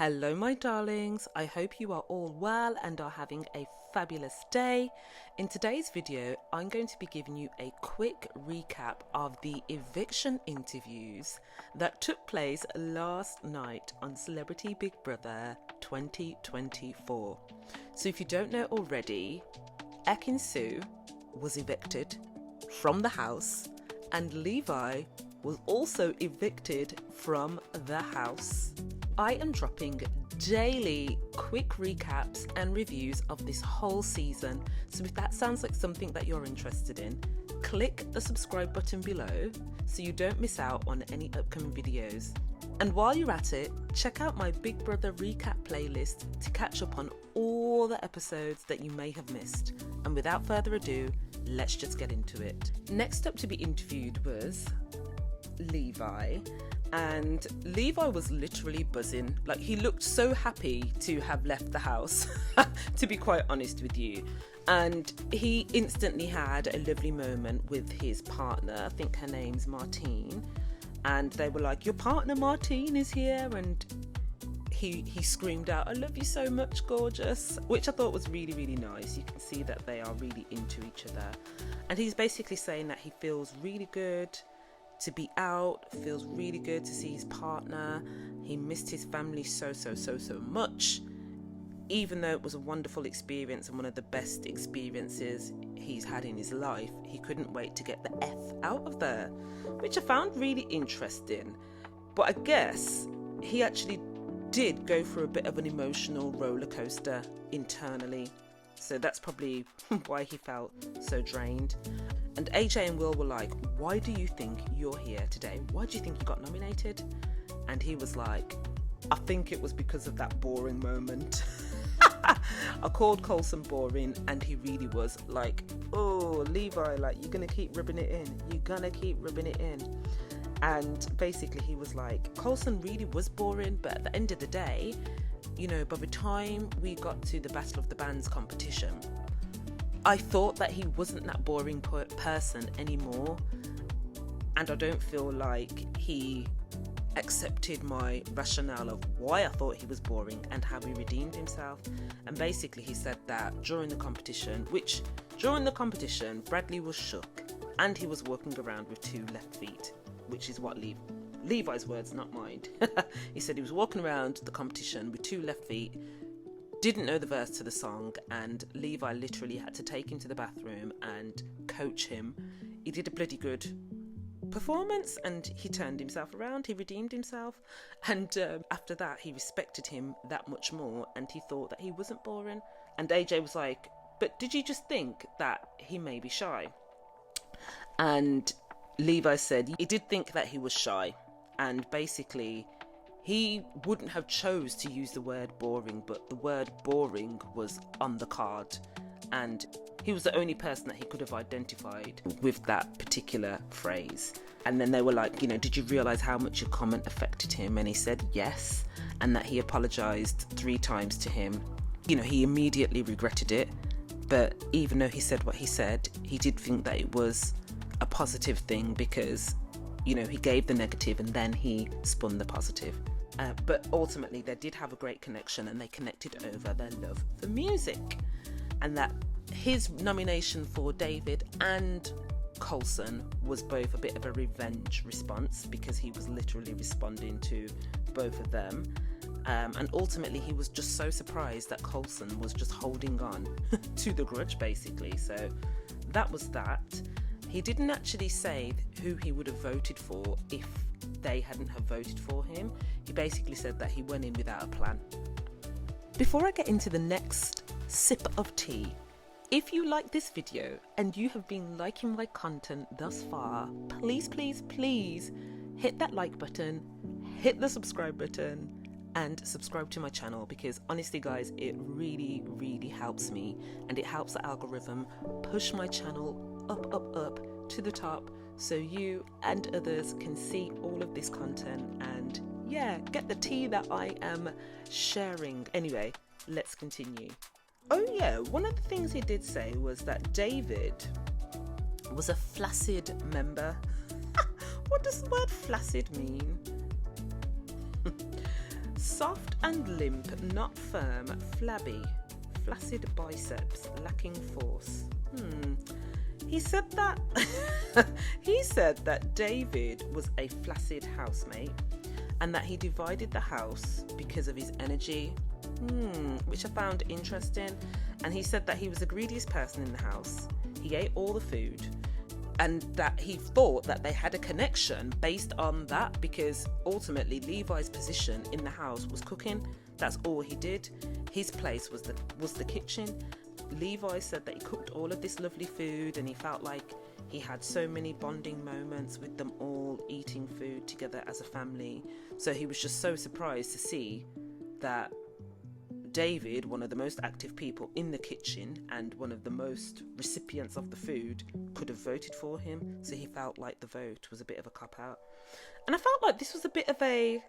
Hello my darlings, I hope you are all well and are having a fabulous day. In today's video, I'm going to be giving you a quick recap of the eviction interviews that took place last night on Celebrity Big Brother 2024. So if you don't know already, Ekin-su was evicted from the house and Levi was also evicted from the house. I am dropping daily quick recaps and reviews of this whole season, so if that sounds like something that you're interested in, click the subscribe button below so you don't miss out on any upcoming videos. And while you're at it, check out my Big Brother recap playlist to catch up on all the episodes that you may have missed. And without further ado, let's just get into it. Next up to be interviewed was Levi. And Levi was literally buzzing. Like, he looked so happy to have left the house, to be quite honest with you. And he instantly had a lovely moment with his partner. I think her name's Martine. And they were like, your partner Martine is here. And he screamed out, I love you so much, gorgeous. Which I thought was really, really nice. You can see that they are really into each other. And he's basically saying that he feels really good to be out, feels really good to see his partner. He missed his family so much. Even though it was a wonderful experience and one of the best experiences he's had in his life, he couldn't wait to get the F out of there, which I found really interesting. But I guess he actually did go through a bit of an emotional roller coaster internally. So that's probably why he felt so drained. And AJ and Will were like, why do you think you're here today? Why do you think you got nominated? And he was like, I think it was because of that boring moment. I called Coulson boring, and he really was like, oh, Levi, like, you're going to keep rubbing it in. You're going to keep rubbing it in. And basically he was like, Coulson really was boring, but at the end of the day, you know, by the time we got to the Battle of the Bands competition, I thought that he wasn't that boring person anymore, and I don't feel like he accepted my rationale of why I thought he was boring and how he redeemed himself. And basically he said that during the competition, Bradley was shook and he was walking around with two left feet, which is what Levi's words, not mine. He said he was walking around the competition with two left feet, didn't know the verse to the song, and Levi literally had to take him to the bathroom and coach him. He did a bloody good performance and he turned himself around, he redeemed himself, and after that he respected him that much more, and he thought that he wasn't boring. And AJ was like, but did you just think that he may be shy? And Levi said he did think that he was shy, and basically he wouldn't have chose to use the word boring, but the word boring was on the card, and he was the only person that he could have identified with that particular phrase. And then they were like, you know, did you realise how much your comment affected him? And he said yes, and that he apologised 3 times to him. You know, he immediately regretted it, but even though he said what he said, he did think that it was a positive thing because, you know, he gave the negative and then he spun the positive. But ultimately they did have a great connection, and they connected over their love for music. And that his nomination for David and Coulson was both a bit of a revenge response, because he was literally responding to both of them. And ultimately he was just so surprised that Coulson was just holding on to the grudge, basically. So that was that. He didn't actually say who he would have voted for if they hadn't have voted for him. He basically said that he went in without a plan. Before I get into the next sip of tea, if you like this video and you have been liking my content thus far, please hit that like button, hit the subscribe button, and subscribe to my channel, because honestly guys, it really helps me, and it helps the algorithm push my channel up to the top, so you and others can see all of this content and, yeah, get the tea that I am sharing. Anyway, let's continue. Oh yeah, one of the things he did say was that David was a flaccid member. What does the word flaccid mean? Soft and limp, not firm, flabby, flaccid biceps, lacking force. He said that David was a flaccid housemate and that he divided the house because of his energy, which I found interesting. And he said that he was the greediest person in the house. He ate all the food, and that he thought that they had a connection based on that, because ultimately Levi's position in the house was cooking. That's all he did. His place was the kitchen. Levi said that he cooked all of this lovely food and he felt like he had so many bonding moments with them all eating food together as a family. So he was just so surprised to see that David, one of the most active people in the kitchen and one of the most recipients of the food, could have voted for him. So he felt like the vote was a bit of a cop-out. And I felt like this was a bit of a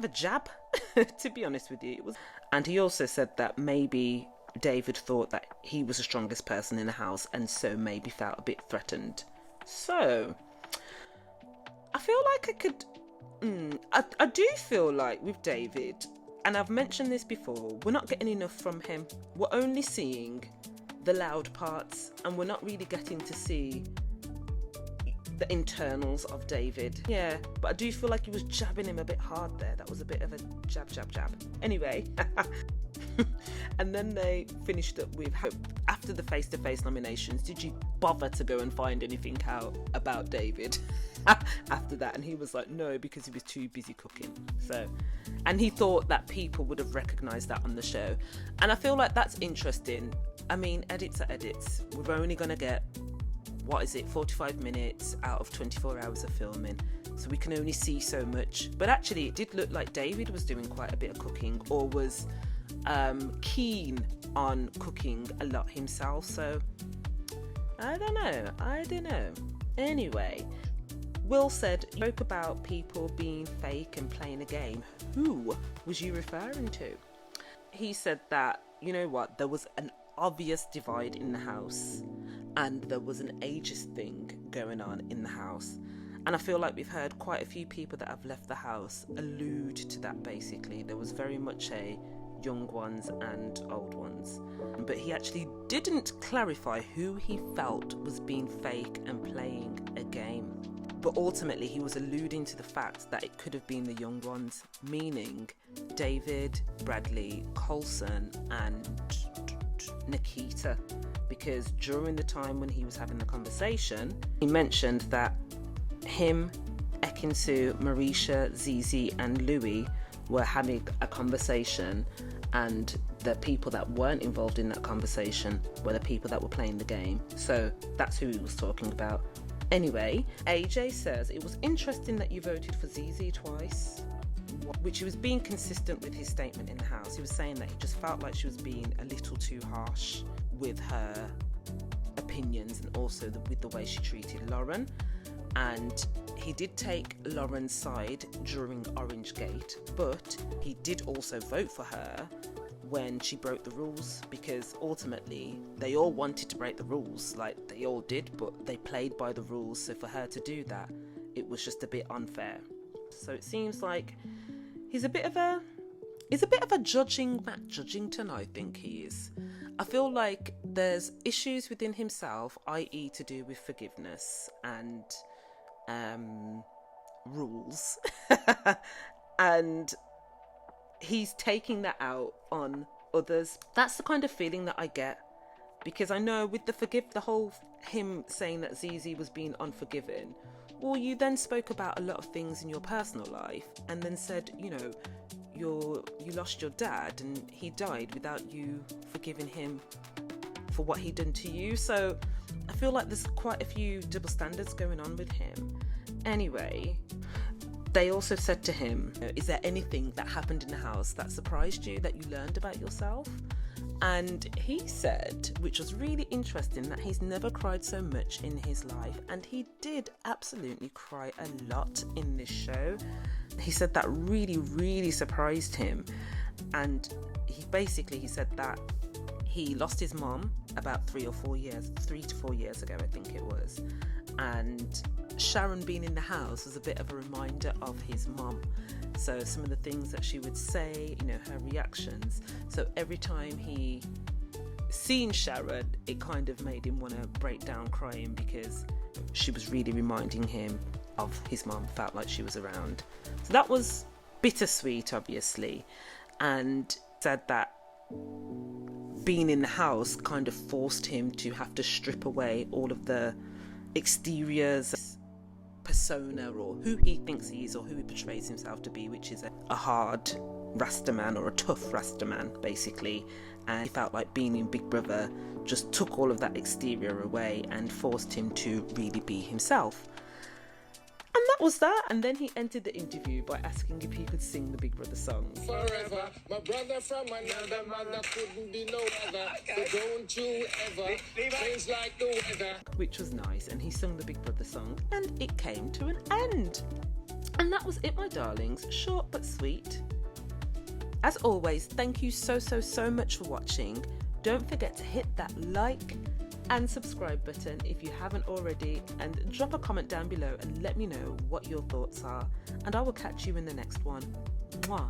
jab, to be honest with you. And he also said that maybe David thought that he was the strongest person in the house and so maybe felt a bit threatened. So I feel like I do feel like with David, and I've mentioned this before, we're not getting enough from him. We're only seeing the loud parts and we're not really getting to see the internals of David. Yeah, but I do feel like he was jabbing him a bit hard there. That was a bit of a jab. Anyway, and then they finished up with, after the face-to-face nominations, did you bother to go and find anything out about David after that? And he was like, no, because he was too busy cooking. So, and he thought that people would have recognised that on the show. And I feel like that's interesting. I mean, edits are edits. We're only going to get, 45 minutes out of 24 hours of filming, so we can only see so much. But actually it did look like David was doing quite a bit of cooking, or was keen on cooking a lot himself. So I don't know. Anyway, Will said, you spoke about people being fake and playing a game. Who was you referring to? He said that, you know what, there was an obvious divide in the house and there was an ageist thing going on in the house. And I feel like we've heard quite a few people that have left the house allude to that. Basically, there was very much a young ones and old ones. But he actually didn't clarify who he felt was being fake and playing a game. But ultimately, he was alluding to the fact that it could have been the young ones, meaning David, Bradley, Coulson, and Nikita. Because during the time when he was having the conversation, he mentioned that him, Ekin-su, Marisha, Zizi, and Louis were having a conversation, and the people that weren't involved in that conversation were the people that were playing the game. So that's who he was talking about. Anyway, AJ says it was interesting that you voted for Zizi twice, which he was being consistent with his statement in the house. He was saying that he just felt like she was being a little too harsh with her opinions, and also with the way she treated Lauren. And he did take Lauren's side during Orange Gate, but he did also vote for her when she broke the rules, because ultimately they all wanted to break the rules, like they all did, but they played by the rules. So for her to do that, it was just a bit unfair. So it seems like he's a bit of a judging Matt Judgington, I think he is. I feel like there's issues within himself, i.e. to do with forgiveness and rules. And he's taking that out on others. That's the kind of feeling that I get, because I know with the whole him saying that Zizi was being unforgiving, well, you then spoke about a lot of things in your personal life and then said, you know, you lost your dad and he died without you forgiving him for what he'd done to you. So I feel like there's quite a few double standards going on with him. Anyway, they also said to him, is there anything that happened in the house that surprised you, that you learned about yourself? And he said, which was really interesting, that he's never cried so much in his life. And he did absolutely cry a lot in this show. He said that really, really surprised him. And he said that he lost his mom about 3 to 4 years ago, I think it was. And Sharon being in the house was a bit of a reminder of his mom. So some of the things that she would say, you know, her reactions. So every time he seen Sharon, it kind of made him want to break down crying, because she was really reminding him of his mum, felt like she was around. So that was bittersweet, obviously, and said that being in the house kind of forced him to have to strip away all of the exteriors, persona, or who he thinks he is or who he portrays himself to be, which is a hard Rasta man, or a tough Rasta man basically. And he felt like being in Big Brother just took all of that exterior away and forced him to really be himself. And that was that. And then he entered the interview by asking if he could sing the Big Brother song. Forever, my brother from another mother, couldn't be no other. So don't you ever change like the weather. Which was nice, and he sung the Big Brother song, and it came to an end. And that was it, my darlings. Short but sweet. As always, thank you so much for watching. Don't forget to hit that like and subscribe button if you haven't already, and drop a comment down below and let me know what your thoughts are, and I will catch you in the next one. Mwah.